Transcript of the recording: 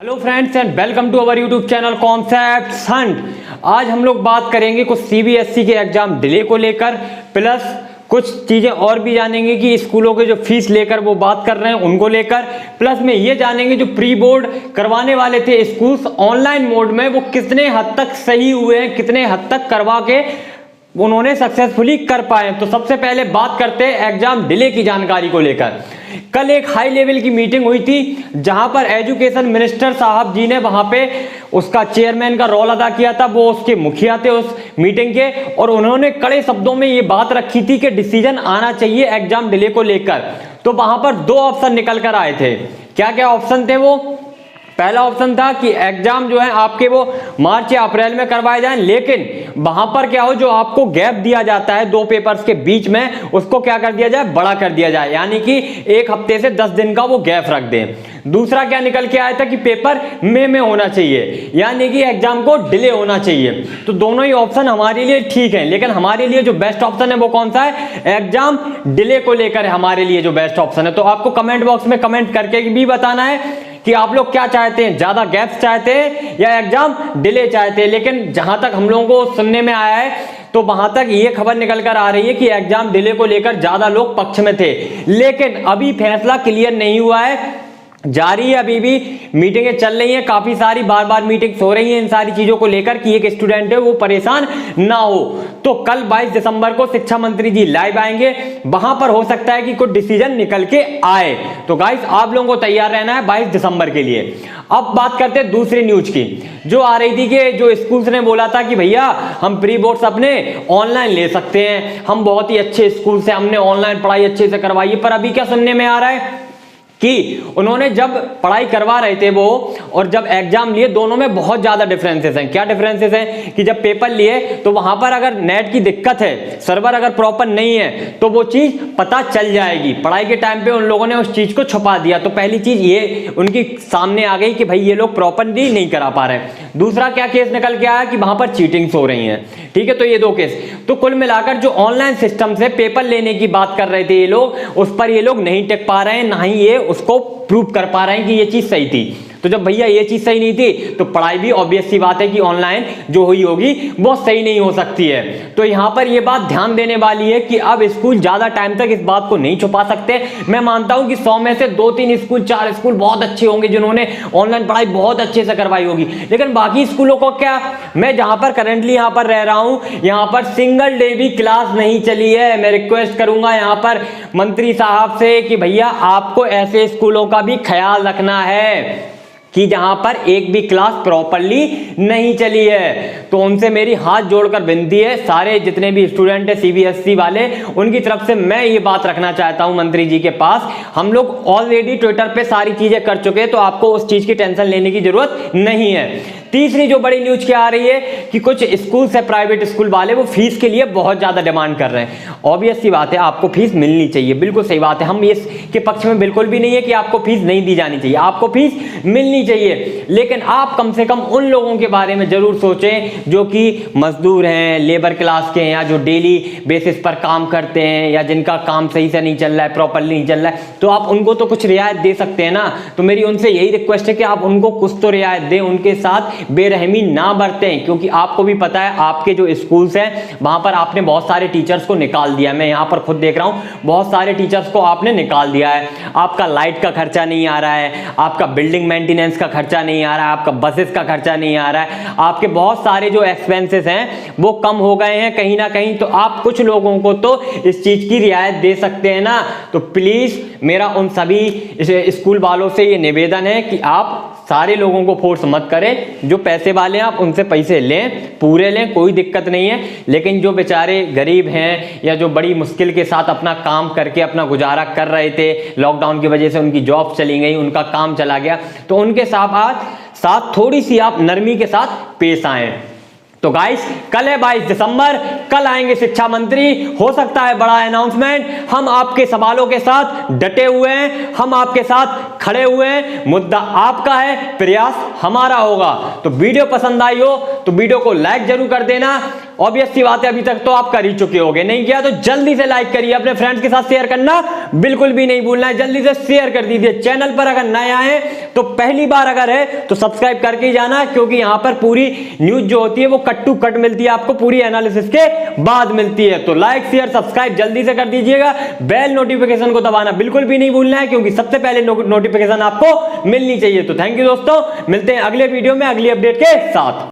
Hello friends and welcome to our YouTube channel concepts hunt. आज हम लोग बात करेंगे कुछ सीबीएसई के एग्जाम डिले को लेकर, प्लस कुछ चीजें और भी जानेंगे कि स्कूलों के जो फीस लेकर वो बात कर रहे हैं उनको लेकर, प्लस में ये जानेंगे जो प्री बोर्ड करवाने वाले थे स्कूल्स ऑनलाइन मोड में वो कितने हद तक सही हुए हैं, कितने हद तक करवा के उन्होंने सक्सेसफुली कर पाए। तो सबसे पहले बात करते हैं एग्जाम डिले की जानकारी को लेकर। कल एक हाई लेवल की मीटिंग हुई थी जहां पर एजुकेशन मिनिस्टर साहब जी ने वहां पे उसका चेयरमैन का रोल अदा किया था, वो उसके मुखिया थे उस मीटिंग के, और उन्होंने कड़े शब्दों में ये बात रखी थी कि डिसीजन आना चाहिए एग्जाम डिले को लेकर। तो वहां पर दो ऑप्शन निकल कर आए थे। क्या क्या ऑप्शन थे वो? पहला ऑप्शन था कि एग्जाम जो है आपके वो मार्च या अप्रैल में करवाए जाएं, लेकिन वहां पर क्या हो, जो आपको गैप दिया जाता है दो पेपर्स के बीच में, उसको क्या कर दिया जाए, बड़ा कर दिया जाए, यानी कि एक हफ्ते से 10 दिन का वो गैप रख दें। दूसरा क्या निकल के आया था कि पेपर मई में होना चाहिए, यानी कि एग्जाम को डिले होना चाहिए। तो दोनों ही ऑप्शन हमारे लिए ठीक है, लेकिन हमारे लिए जो बेस्ट ऑप्शन है वो कौन सा है? एग्जाम डिले को लेकर हमारे लिए जो बेस्ट ऑप्शन है। तो आपको कमेंट बॉक्स में कमेंट करके भी बताना है कि आप लोग क्या चाहते हैं, ज्यादा गैप्स चाहते हैं या एग्जाम डिले चाहते हैं। लेकिन जहां तक हम लोगों को सुनने में आया है तो वहां तक ये खबर निकल कर आ रही है कि एग्जाम डिले को लेकर ज्यादा लोग पक्ष में थे, लेकिन अभी फैसला क्लियर नहीं हुआ है, जारी है, अभी भी मीटिंगें चल रही हैं, काफी सारी बार बार मीटिंग्स हो रही हैं इन सारी चीजों को लेकर कि एक स्टूडेंट है वो परेशान ना हो। तो कल 22 दिसंबर को शिक्षा मंत्री जी लाइव आएंगे, वहां पर हो सकता है कि कुछ डिसीजन निकल के आए। तो गाइस आप लोगों को तैयार रहना है 22 दिसंबर के लिए। अब बात करते हैं दूसरी न्यूज की जो आ रही थी कि जो स्कूल्स ने बोला था कि भैया हम प्री बोर्ड्स अपने ऑनलाइन ले सकते हैं, हम बहुत ही अच्छे स्कूल से हमने ऑनलाइन पढ़ाई अच्छे से करवाई है। पर अभी क्या सुनने में आ रहा है कि उन्होंने जब पढ़ाई करवा रहे थे वो और जब एग्जाम लिए, दोनों में बहुत ज्यादा डिफरेंसेस हैं। क्या डिफरेंसेस हैं कि जब पेपर लिए तो वहां पर अगर नेट की दिक्कत है, सर्वर अगर प्रॉपर नहीं है, तो वो चीज पता चल जाएगी। पढ़ाई के टाइम पे उन लोगों ने उस चीज को छुपा दिया। तो पहली चीज ये उनकी सामने आ गई कि भाई ये लोग प्रॉपरली नहीं करा पा रहे हैं। दूसरा क्या केस निकल के आया कि वहां पर चीटिंग्स हो रही हैं। ठीक है, तो ये दो केस। तो कुल मिलाकर जो ऑनलाइन सिस्टम से पेपर लेने की बात कर रहे थे ये लोग, उस पर ये लोग नहीं टिक पा रहे हैं, ना ही ये उसको प्रूव कर पा रहे हैं कि ये चीज सही थी। तो जब भैया ये चीज सही नहीं थी तो पढ़ाई भी ऑब्वियस सी बात है कि ऑनलाइन जो हुई होगी वो सही नहीं हो सकती है। तो यहां पर ये बात ध्यान देने वाली है कि अब स्कूल ज्यादा टाइम तक इस बात को नहीं छुपा सकते। मैं मानता हूं कि 100 में से 2-3 स्कूल 4 स्कूल बहुत अच्छे होंगे जिन्होंने ऑनलाइन पढ़ाई बहुत अच्छे से करवाई होगी, लेकिन बाकी स्कूलों को क्या? मैं जहां पर करंटली यहां पर रह रहा हूं, यहां पर सिंगल डे भी क्लास नहीं चली है। मैं रिक्वेस्ट करूंगा यहां पर मंत्री साहब से कि भैया आपको ऐसे स्कूलों का भी ख्याल रखना है कि जहां पर एक भी क्लास प्रॉपरली नहीं चली है। तो उनसे मेरी हाथ जोड़कर विनती है, सारे जितने भी स्टूडेंट है सीबीएसई वाले, उनकी तरफ से मैं ये बात रखना चाहता हूं मंत्री जी के पास। हम लोग ऑलरेडी ट्विटर पे सारी चीजें कर चुके हैं, तो आपको उस चीज की टेंशन लेने की जरूरत नहीं है। तीसरी जो बड़ी न्यूज क्या आ रही है कि कुछ स्कूल से प्राइवेट स्कूल वाले वो फीस के लिए बहुत ज्यादा डिमांड कर रहे हैं। ऑब्वियस सी बात है, आपको फीस मिलनी चाहिए, बिल्कुल सही बात है। हम इसके पक्ष में बिल्कुल भी नहीं है कि आपको फीस नहीं दी जानी चाहिए, आपको फीस मिलनी चाहिए, लेकिन आप कम से कम उन लोगों के बारे में जरूर सोचें जो कि मजदूर हैं, लेबर क्लास के हैं, या जो डेली बेसिस पर काम करते हैं, या जिनका काम सही से नहीं चल रहा है, प्रॉपरली नहीं चल रहा है, तो आप उनको तो कुछ रियायत दे सकते हैं ना। तो मेरी उनसे यही रिक्वेस्ट है कि आप उनको कुछ तो रियायत दें, उनके साथ बेरहमी ना बरतें, क्योंकि आपको भी पता है आपके जो स्कूल्स हैं वहां पर आपने बहुत सारे टीचर्स को निकाल दिया। मैं यहां पर खुद देख रहा हूं, बहुत सारे टीचर्स को आपने निकाल दिया है। आपका लाइट का खर्चा नहीं आ रहा है, आपका बिल्डिंग मेंटेनेंस का खर्चा नहीं आ रहा है, आपका बसेस का खर्चा नहीं आ रहा है, आपके बहुत सारे जो एक्सपेंसेस हैं वो कम हो गए हैं कहीं ना कहीं। तो आप कुछ लोगों को तो इस चीज की रियायत दे सकते हैं ना। तो प्लीज मेरा उन सभी स्कूल वालों से ये निवेदन है कि आप सारे लोगों को फोर्स मत करें। जो पैसे वाले हैं आप उनसे पैसे लें, पूरे लें, कोई दिक्कत नहीं है, लेकिन जो बेचारे गरीब हैं या जो बड़ी मुश्किल के साथ अपना काम करके अपना गुजारा कर रहे थे, लॉकडाउन की वजह से उनकी जॉब चली गई, उनका काम चला गया, तो उनके साथ थोड़ी सी आप नरमी के साथ पेश आएं। तो गाइस कल है 22 दिसंबर, कल आएंगे शिक्षा मंत्री, हो सकता है बड़ा अनाउंसमेंट। हम आपके सवालों के साथ डटे हुए हैं, हम आपके साथ खड़े हुए हैं। मुद्दा आपका है, प्रयास हमारा होगा। तो वीडियो पसंद आई हो तो वीडियो को लाइक जरूर कर देना। ऑब्वियस सी बात है, अभी तक तो आप कर ही चुके होगे, नहीं किया तो जल्दी से लाइक करिए, अपने फ्रेंड्स के साथ शेयर करना बिल्कुल भी नहीं भूलना है। जल्दी से शेयर कर दीजिए। चैनल पर अगर नए आए तो पहली बार अगर है तो सब्सक्राइब करके ही जाना, क्योंकि यहां पर पूरी न्यूज जो होती है वो कट टू कट मिलती है, आपको पूरी एनालिसिस के बाद मिलती है। तो लाइक शेयर सब्सक्राइब जल्दी से कर दीजिएगा। बेल नोटिफिकेशन को दबाना बिल्कुल भी नहीं भूलना है, क्योंकि सबसे पहले नोटिफिकेशन आपको मिलनी चाहिए। तो थैंक यू दोस्तों, मिलते हैं अगले वीडियो में अगली अपडेट के साथ।